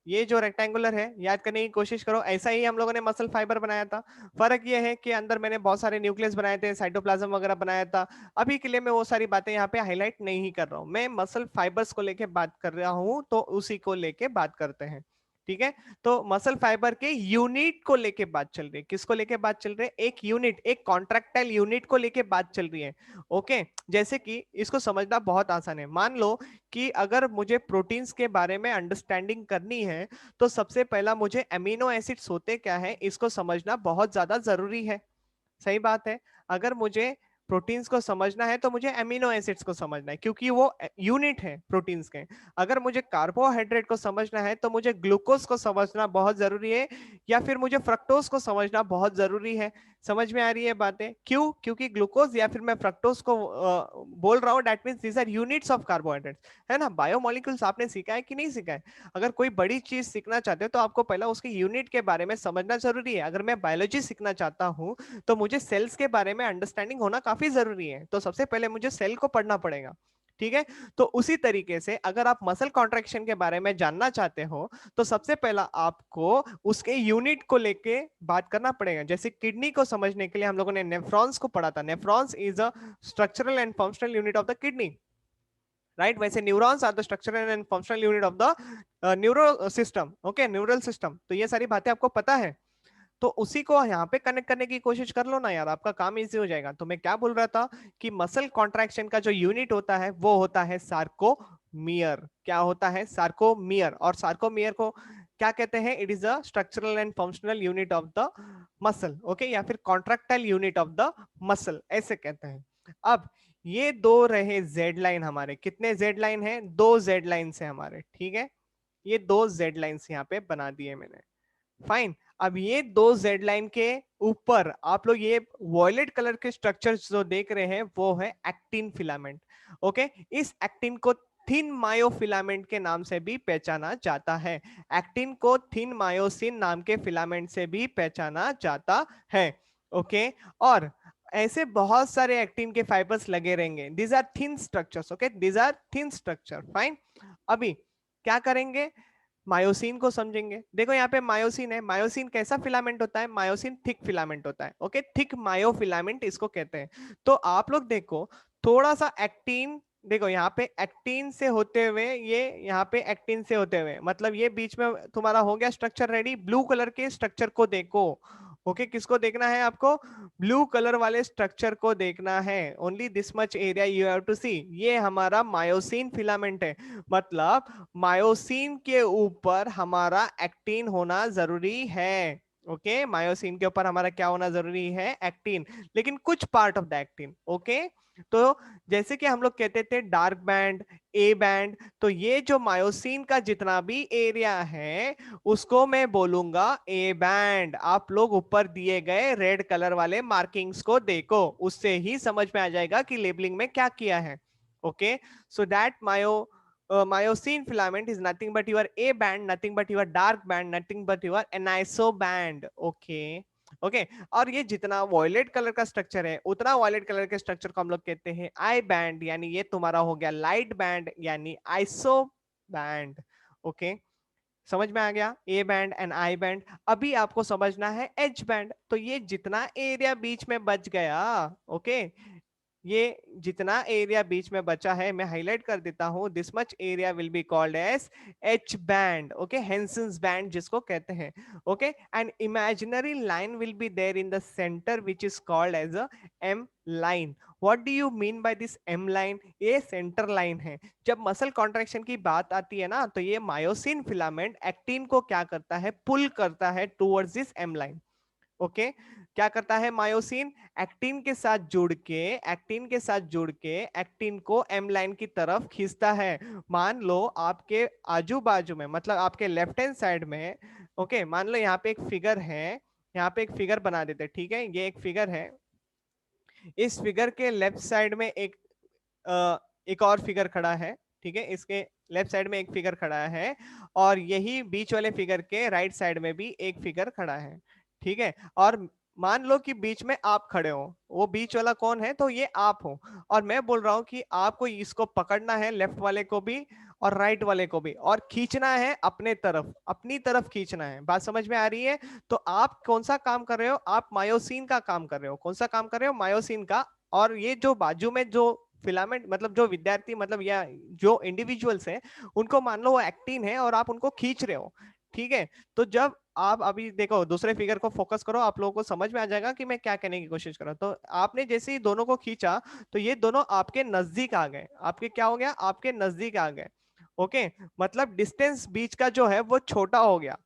Speaker 1: ये जो रेक्टेंगुलर है, याद करने की कोशिश करो, ऐसा ही हम लोगों ने मसल फाइबर बनाया था। फर्क ये है कि अंदर मैंने बहुत सारे न्यूक्लियस बनाए थे, साइटोप्लाज्म वगैरह बनाया था। अभी के लिए मैं वो सारी बातें यहाँ पे हाईलाइट नहीं कर रहा हूँ, मैं मसल फाइबर्स को लेके बात कर रहा हूँ, तो उसी को लेके बात करते हैं। ठीक है, तो मसल फाइबर के यूनिट को लेके बात चल रही है। किसको लेके बात चल रही है, एक यूनिट, एक कॉन्ट्रैक्टाइल यूनिट को लेके बात चल रही है। ओके, जैसे कि इसको समझना बहुत आसान है। मान लो कि अगर मुझे प्रोटीन्स के बारे में अंडरस्टैंडिंग करनी है, तो सबसे पहला मुझे एमिनो एसिड्स होते क्या है, इसको समझना बहुत ज्यादा जरूरी है। सही बात है, अगर मुझे प्रोटीन्स को समझना है तो मुझे एमिनो एसिड्स को समझना है, क्योंकि वो यूनिट है प्रोटीन्स के। अगर मुझे कार्बोहाइड्रेट को समझना है तो मुझे ग्लूकोज को समझना बहुत जरूरी है, या फिर मुझे फ्रक्टोज को समझना बहुत जरूरी है। समझ में आ रही है बातें, क्यों, क्योंकि ग्लूकोज या फिर मैं फ्रक्टोज को बोल रहा हूँ, that means these are units of carbohydrates, है ना। बायोमोलिक्यूल्स आपने सीखा है कि नहीं सीखा है। अगर कोई बड़ी चीज सीखना चाहते हो तो आपको पहला उसके यूनिट के बारे में समझना जरूरी है। अगर मैं बायोलॉजी सीखना चाहता हूँ तो मुझे सेल्स के बारे में अंडरस्टैंडिंग होना काफी जरूरी है, तो सबसे पहले मुझे सेल को पढ़ना पड़ेगा। ठीक है, तो उसी तरीके से अगर आप मसल कॉन्ट्रैक्शन के बारे में जानना चाहते हो, तो सबसे पहला आपको उसके यूनिट को लेके बात करना पड़ेगा। जैसे किडनी को समझने के लिए हम लोगों ने नेफ्रॉन्स को पढ़ा था, nephrons is a structural and functional unit of the kidney, right. वैसे neurons are the structural and functional unit of the neuro system, okay, neural system. तो ये सारी बातें आपको पता है, तो उसी को यहाँ पे कनेक्ट करने की कोशिश कर लो ना यार, आपका काम इजी हो जाएगा। तो मैं क्या बोल रहा था कि मसल कॉन्ट्रैक्शन का जो यूनिट होता है वो होता है सार्कोमियर। क्या होता है, सार्कोमियर। और सार्कोमियर को क्या कहते हैं, it is a structural and functional unit of the muscle, okay, या फिर contractile unit of the muscle, ऐसे कहते हैं। अब ये दो रहे जेड लाइन हमारे, कितने जेड लाइन है, दो जेड लाइन से हमारे, ठीक है। ये 2 जेड लाइंस यहाँ पे बना दिए मैंने। फाइन। अब ये 2 जेड लाइन के ऊपर आप लोग ये वॉयलेट कलर के स्ट्रक्चर्स जो देख रहे हैं वो है एक्टिन फिलामेंट। ओके, इस एक्टिन को थिन मायोफिलामेंट के नाम से भी पहचाना जाता है। एक्टिन को थिन मायोसिन नाम के फिलामेंट से भी पहचाना जाता है। ओके, और ऐसे बहुत सारे एक्टिन के फाइबर्स लगे रहेंगे। These are thin structures. Okay, these are thin structure. Fine. अभी क्या करेंगे, मायोसिन को समझेंगे। देखो यहाँ पे मायोसिन है। मायोसिन कैसा फिलामेंट होता है? मायोसिन थिक फिलामेंट होता है। ओके, थिक मायोफिलामेंट इसको कहते हैं। तो आप लोग देखो थोड़ा सा एक्टिन, देखो यहाँ पे एक्टिन से होते हुए ये यहाँ पे एक्टिन से होते हुए, मतलब ये बीच में तुम्हारा हो गया स्ट्रक्चर रेडी। ब्लू कलर के स्ट्रक्चर को देखो। ओके, किसको देखना है आपको? ब्लू कलर वाले स्ट्रक्चर को देखना है। Only this much area you have to see. ये हमारा मायोसिन फिलामेंट है। मतलब मायोसिन के ऊपर हमारा एक्टिन होना जरूरी है। ओके, मायोसिन के ऊपर हमारा क्या होना जरूरी है? एक्टिन। लेकिन कुछ part of the actin. Okay, तो जैसे कि हम लोग कहते थे डार्क बैंड, ए बैंड, तो ये जो मायोसिन का जितना भी एरिया है उसको मैं बोलूंगा ए बैंड। आप लोग ऊपर दिए गए रेड कलर वाले मार्किंग्स को देखो, उससे ही समझ में आ जाएगा कि लेबलिंग में क्या किया है। Okay, so that myosin filament is nothing but your A band, nothing but your dark band, nothing but your aniso band. Okay, okay और ये जितना वॉयलेट कलर का स्ट्रक्चर है उतना वॉयलेट कलर के स्ट्रक्चर को हम लोग कहते हैं आई बैंड, यानी ये तुम्हारा हो गया लाइट बैंड यानी आइसो बैंड। ओके, समझ में आ गया A band and I band. अभी आपको समझना है एच बैंड। तो ये जितना एरिया बीच में बच गया, ओके, ये जितना एरिया बीच में बचा है मैं हाईलाइट कर देता हूं। This much area will be called as H band. Okay, Hensen's band जिसको कहते हैं। Okay, and imaginary line will be there in the centre which is called as a M line. What do you mean by this M line? ये centre line है। जब muscle contraction की बात आती है ना, तो ये मायोसिन फिलामेंट एक्टिन को क्या करता है? पुल करता है towards this M line. Okay, क्या करता है मायोसिन? एक्टिन के साथ जुड़ के, एक्टिन के साथ जुड़ के एक्टिन को एम लाइन की तरफ खींचता है। मान लो आपके आजू बाजू में, मतलब आपके लेफ्ट हैंड साइड में, ओके, मान लो यहाँ पे एक फिगर है, यहाँ पे एक फिगर बना देते, ठीक है, ये एक फिगर है। इस फिगर के लेफ्ट साइड में एक और फिगर खड़ा है, ठीक है, इसके लेफ्ट साइड में एक फिगर खड़ा है, और यही बीच वाले फिगर के राइट साइड में भी एक फिगर खड़ा है, ठीक है। और मान लो कि बीच में आप खड़े हो, वो बीच वाला कौन है? तो ये आप हो। और मैं बोल रहा हूं कि आपको इसको पकड़ना है, लेफ्ट वाले को भी और राइट वाले को भी, और खींचना है अपने तरफ, अपनी तरफ खींचना है। बात समझ में आ रही है? तो आप कौन सा काम कर रहे हो? आप मायोसिन का काम कर रहे हो। कौन सा काम कर रहे हो? मायोसिन का। और ये जो बाजू में जो फिलामेंट, मतलब जो विद्यार्थी, मतलब या जो इंडिविजुअल्स हैं, उनको मान लो वो एक्टिन है और आप उनको खींच रहे हो, ठीक है। तो जब आप अभी देखो दूसरे फिगर को फोकस करो, आप लोगों को समझ में आ जाएगा कि मैं क्या कहने की कोशिश कर रहा हूं। तो आपने जैसे ही दोनों को खींचा तो ये दोनों आपके नजदीक आ गए। आपके क्या हो गया? आपके नजदीक आ गए। ओके, मतलब डिस्टेंस बीच का जो है वो छोटा हो गया,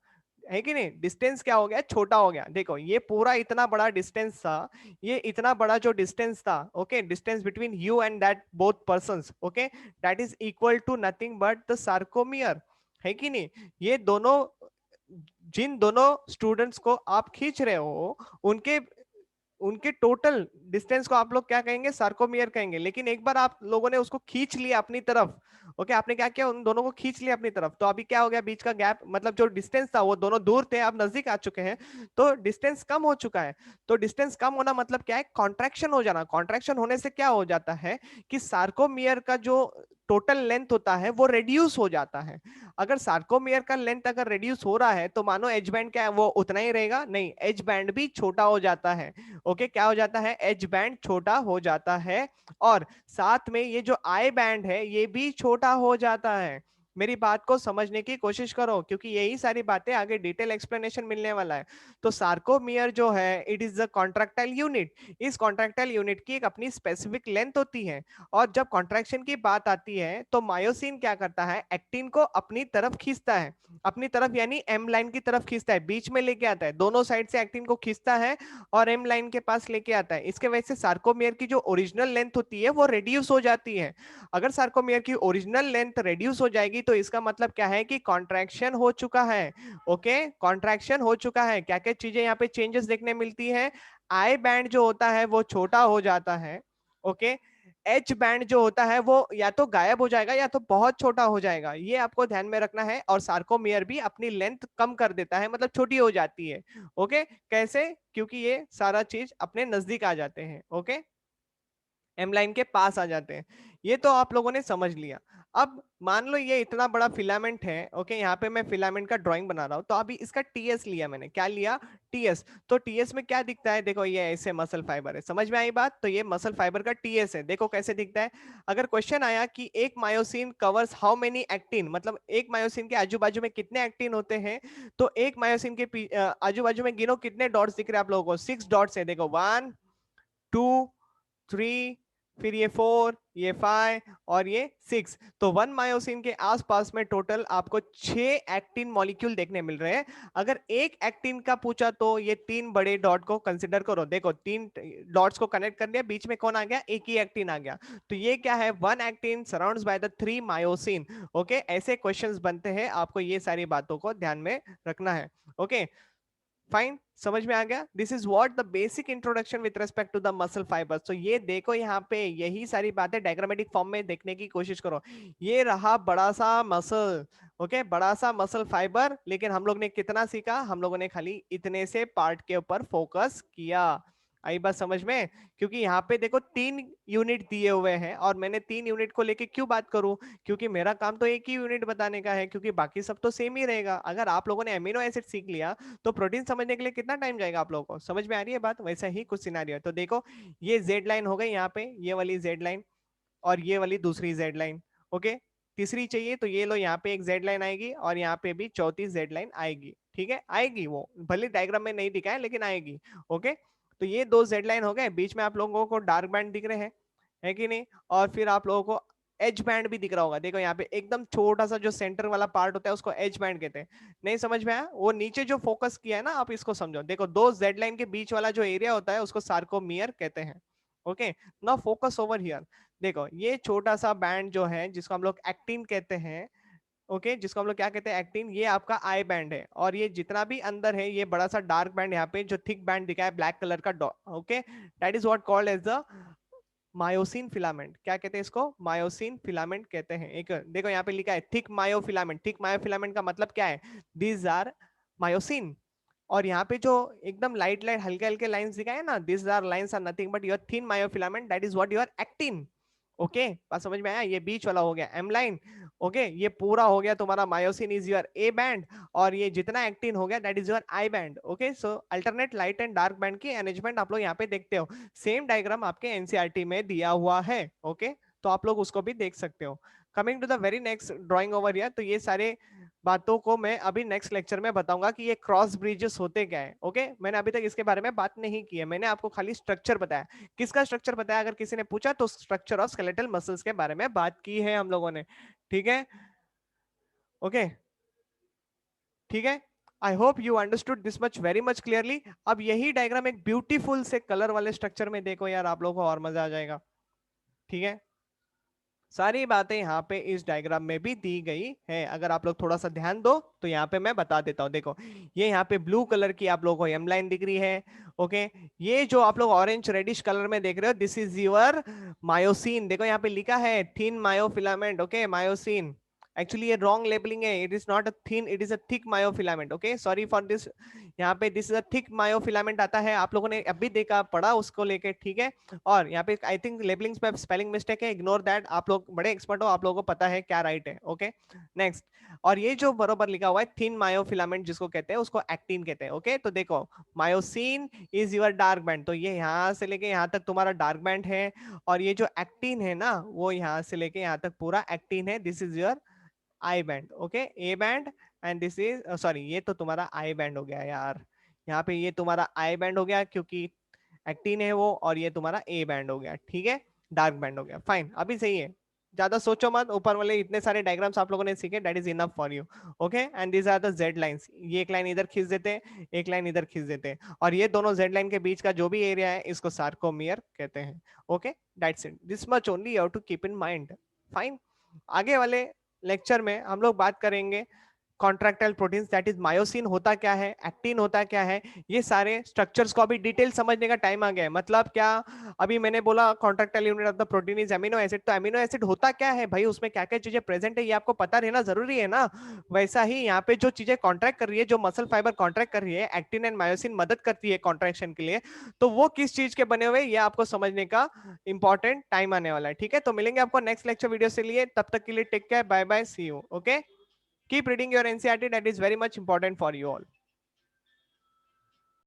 Speaker 1: है कि नहीं? डिस्टेंस क्या हो गया? छोटा हो गया। देखो ये पूरा इतना बड़ा डिस्टेंस था, ये इतना बड़ा जो डिस्टेंस था, okay, distance between you and that both persons, okay, that is equal to nothing but the sarcomere, है कि नहीं? ये दोनों, जिन दोनों स्टूडेंट्स को आप खींच रहे हो, उनके उनके टोटल डिस्टेंस को आप लोग क्या कहेंगे? सार्कोमियर कहेंगे। लेकिन एक बार आप लोगों ने उसको खींच लिया अपनी तरफ, ओके, आपने क्या किया? उन दोनों को खींच लिया अपनी तरफ, तो अभी क्या हो गया? बीच का गैप, मतलब जो डिस्टेंस था, वो दोनों दूर थे, आप नजदीक आ चुके हैं, तो डिस्टेंस कम हो चुका है। तो डिस्टेंस कम होना मतलब क्या है? कॉन्ट्रैक्शन हो जाना। कॉन्ट्रैक्शन होने से क्या हो जाता है कि सार्कोमियर का जो टोटल लेंथ होता है वो रेड्यूस हो जाता है। अगर सार्कोमियर का लेंथ अगर रेड्यूस हो रहा है तो मानो एज बैंड क्या है? वो उतना ही रहेगा? नहीं, एज बैंड भी छोटा हो जाता है। ओके, क्या हो जाता है? एज बैंड छोटा हो जाता है, और साथ में ये जो आई बैंड है ये भी छोटा हो जाता है। मेरी बात को समझने की कोशिश करो, क्योंकि यही सारी बातें आगे डिटेल एक्सप्लेनेशन मिलने वाला है। तो सार्कोमियर जो है, it is the contractile unit. इस कॉन्ट्रैक्टाइल यूनिट की एक अपनी स्पेसिफिक लेंथ होती है, और जब कॉन्ट्रैक्शन की बात आती है तो मायोसिन क्या करता है? एक्टिन को अपनी तरफ खींचता है, अपनी तरफ यानी एम लाइन की तरफ खींचता है, बीच में लेके आता है, दोनों साइड से एक्टिन को खींचता है और एम लाइन के पास लेके आता है। इसके वजह से सार्कोमियर की जो ओरिजिनल लेंथ होती है वो रिड्यूस हो जाती है। अगर सार्कोमियर की ओरिजिनल लेंथ रिड्यूस हो जाएगी तो इसका मतलब क्या है कि कॉन्ट्रैक्शन हो चुका है। ओके, कॉन्ट्रैक्शन हो चुका है। क्या क्या चीजें यहाँ पे चेंजेस देखने मिलती है? आई बैंड जो होता है वो छोटा हो जाता है। ओके, एच बैंड जो होता है वो या तो गायब हो जाएगा या तो बहुत छोटा हो जाएगा, ये आपको ध्यान में रखना है। और सार्कोमियर भी अपनी लेंथ कम कर देता है, मतलब छोटी हो जाती है। ओके, कैसे? क्योंकि ये सारा चीज अपने नजदीक आ जाते हैं। ओके, एम लाइन के पास आ जाते हैं। ये तो आप लोगों ने समझ लिया। अब मान लो ये इतना बड़ा फिलामेंट है। ओके, यहाँ पे मैं फिलामेंट का ड्राइंग बना रहा हूँ, तो अभी इसका टीएस लिया मैंने। क्या लिया? टीएस। तो टीएस में क्या दिखता है? देखो ये ऐसे मसल फाइबर है। समझ में आई बात? तो ये मसल फाइबर का टीएस है। देखो कैसे दिखता है। अगर क्वेश्चन आया कि एक myosin covers how many actin, मतलब एक मायोसिन के आजू बाजू में कितने एक्टिन होते हैं, तो एक मायोसिन के आजू बाजू में गिनो कितने डॉट्स दिख रहे हैं आप लोगों को? 6 डॉट्स है। देखो 1 2 3, फिर ये 4, ये 5 और ये 6। तो 1 मायोसिन के आसपास में टोटल आपको 6 एक्टिन मॉलिक्यूल देखने मिल रहे हैं। अगर एक एक्टिन का पूछा तो ये 3 बड़े डॉट को कंसिडर करो। देखो 3 डॉट्स को कनेक्ट कर लिया, बीच में कौन आ गया? एक ही एक्टिन आ गया। तो ये क्या है? 1 actin surrounds by the 3 myosin. Okay, ऐसे क्वेश्चंस बनते हैं, आपको ये सारी बातों को ध्यान में रखना है। ओके, फाइन, समझ में आ गया। This is what the basic introduction with respect to the muscle fibres. तो ये देखो यहाँ पे यही सारी बातें डायग्रामेटिक फॉर्म में देखने की कोशिश करो। ये रहा बड़ा सा मसल। ओके, बड़ा सा मसल फाइबर। लेकिन हम लोग ने कितना सीखा? हम लोगों ने खाली इतने से पार्ट के ऊपर फोकस किया। आई बात समझ में? क्योंकि यहाँ पे देखो 3 यूनिट दिए हुए हैं, और मैंने 3 यूनिट को लेके क्यों बात करूं? क्योंकि मेरा काम तो एक ही यूनिट बताने का है, क्योंकि बाकी सब तो सेम ही रहेगा। अगर आप लोगों ने अमीनो एसिड सीख लिया तो प्रोटीन समझने के लिए कितना टाइम जाएगा आप लोगों को? समझ में आ रही है बात? वैसा ही कुछ सिनेरियो है। तो देखो ये जेड लाइन हो गई यहाँ पे, ये वाली जेड लाइन, और ये वाली दूसरी जेड लाइन। ओके, तीसरी चाहिए तो ये लो, यहाँ पे एक जेड लाइन आएगी और यहाँ पे भी चौथी जेड लाइन आएगी। ठीक है, आएगी, वो भले डायग्राम में नहीं दिखा है लेकिन आएगी। ओके, तो ये 2 जेड लाइन हो गए। बीच में आप लोगों को डार्क बैंड दिख रहे हैं, है कि नहीं? और फिर आप लोगों को एज बैंड भी दिख रहा होगा। देखो यहाँ पे एकदम छोटा सा जो सेंटर वाला पार्ट होता है उसको एज बैंड कहते हैं। नहीं समझ में आया? वो नीचे जो फोकस किया है ना, आप इसको समझो। देखो 2 जेड लाइन के बीच वाला जो एरिया होता है उसको सार्कोमियर कहते हैं। Okay, now focus over here. देखो ये छोटा सा बैंड जो है जिसको हम लोग एक्टिन कहते हैं। ओके, जिसको हम लोग क्या कहते हैं? एक्टिन। ये आपका आई बैंड है, और ये जितना भी अंदर है ये बड़ा सा डार्क बैंड यहाँ पे जो थिक बैंड दिखा है ब्लैक कलर का dot. Okay, that is what called as the myosin filament. क्या कहते हैं इसको? मायोसिन फिलामेंट कहते हैं। एक देखो यहाँ पे लिखा है थिक मायोफिलामेंट। थिक मायोफिलामेंट का मतलब क्या है? These are myosin. और यहाँ पे जो एकदम लाइट लाइट हल्के हल्के लाइंस दिखाए ना, this are lines are nothing but your thin myofilament, that is what your actin. Okay, बात समझ में आया? ये बीच वाला हो गया एम लाइन। ओके, ये पूरा हो गया तुम्हारा myosin is your A band, और ये जितना एक्टिन हो गया that is your I band. Okay, so alternate light and dark band की अरेंजमेंट आप लोग यहाँ पे देखते हो। सेम डायग्राम आपके एनसीईआरटी में दिया हुआ है। ओके, तो आप लोग उसको भी देख सकते हो। Coming to the very next drawing over here, तो ये सारे बातों को मैं अभी नेक्स्ट लेक्चर में बताऊंगा कि ये क्रॉस ब्रिजेस होते क्या है। ओके, मैंने अभी तक इसके बारे में बात नहीं की है, मैंने आपको खाली स्ट्रक्चर बताया। किसका स्ट्रक्चर बताया? अगर किसी ने पूछा तो स्ट्रक्चर ऑफ स्केलेटल मसल्स के बारे में बात की है हम लोगों ने। ठीक है, ओके, ठीक है। I hope you understood this much very much clearly. अब यही डायग्राम एक ब्यूटीफुल से कलर वाले स्ट्रक्चर में देखो यार, आप लोगों को और मजा आ जाएगा। ठीक है, सारी बातें यहाँ पे इस डायग्राम में भी दी गई है। अगर आप लोग थोड़ा सा ध्यान दो तो यहाँ पे मैं बता देता हूँ। देखो ये यहाँ पे ब्लू कलर की आप लोगों को एम लाइन दिख रही है। ओके, ये जो आप लोग ऑरेंज रेडिश कलर में देख रहे हो दिस इज योर मायोसिन। देखो यहाँ पे लिखा है thin myofilament. Okay, myosin. Actually ये रॉन्ग लेबलिंग है, it is not a thin, it is a thick myofilament. Okay, sorry for this. यहाँ पे this is a thick myofilament आता है, आप लोगों ने अभी देखा पढ़ा उसको लेके। ठीक है, और यहाँ पे आई थिंक लेबलिंग्स पे स्पेलिंग मिस्टेक है, इग्नोर दैट। आप लोग बड़े एक्सपर्ट हो, आप लोगों को पता है क्या राइट है। Okay, next. और ये जो बरोबर लिखा हुआ है थिन मायोफिलामेंट जिसको कहते हैं उसको एक्टिन कहते हैं। ओके, तो देखो myosin is your dark band, तो ये यहाँ से लेके यहाँ तक तुम्हारा डार्क बैंड है। और ये जो एक्टिन है ना वो यहाँ से लेके यहाँ तक पूरा एक्टिन है, this is your I band. Okay, A band. And this is sorry, ये तो तुम्हारा आई बैंड हो गया यार। यहाँ पे ये तुम्हारा आई बैंड हो गया क्योंकि एक्टिन है वो, और ये तुम्हारा ए बैंड हो गया। ठीक है, डार्क बैंड हो गया। फाइन, अभी सही है, ज्यादा सोचो मत। ऊपर वाले इतने सारे डायग्राम्स आप लोगों ने सीखे, that is enough for you. Okay, and these are the Z lines. ये एक लाइन इधर खींच देते हैं, एक लाइन इधर खींच देते हैं, और ये दोनों जेड लाइन के बीच का जो भी एरिया है इसको सार्कोमियर कहते हैं। Okay, that's it, this much only you have to keep in mind. Fine, आगे वाले लेक्चर में हम लोग बात करेंगे contractile proteins, that is myosin होता क्या है, एक्टिन होता क्या है, ये सारे स्ट्रक्चर्स को अभी डिटेल समझने का टाइम आ गया है। मतलब क्या, अभी मैंने बोला contractile unit of the protein is amino acid, तो अमीनो एसिड होता क्या है भाई, उसमें क्या क्या चीजें प्रेजेंट है ये आपको पता रहना जरूरी है ना। वैसा ही यहाँ पे जो चीजें कॉन्ट्रैक्ट कर रही है, जो मसल फाइबर कॉन्ट्रैक्ट कर रही है, एक्टिन एंड मायोसिन मदद करती है कॉन्ट्रैक्शन के लिए, तो वो किस चीज के बने हुए ये आपको समझने का इंपॉर्टेंट टाइम आने वाला है। ठीक है, तो मिलेंगे आपको नेक्स्ट लेक्चर वीडियो से लिए, तब तक के लिए take care, bye bye, see you, okay. Keep reading your NCERT, that is very much important for you all.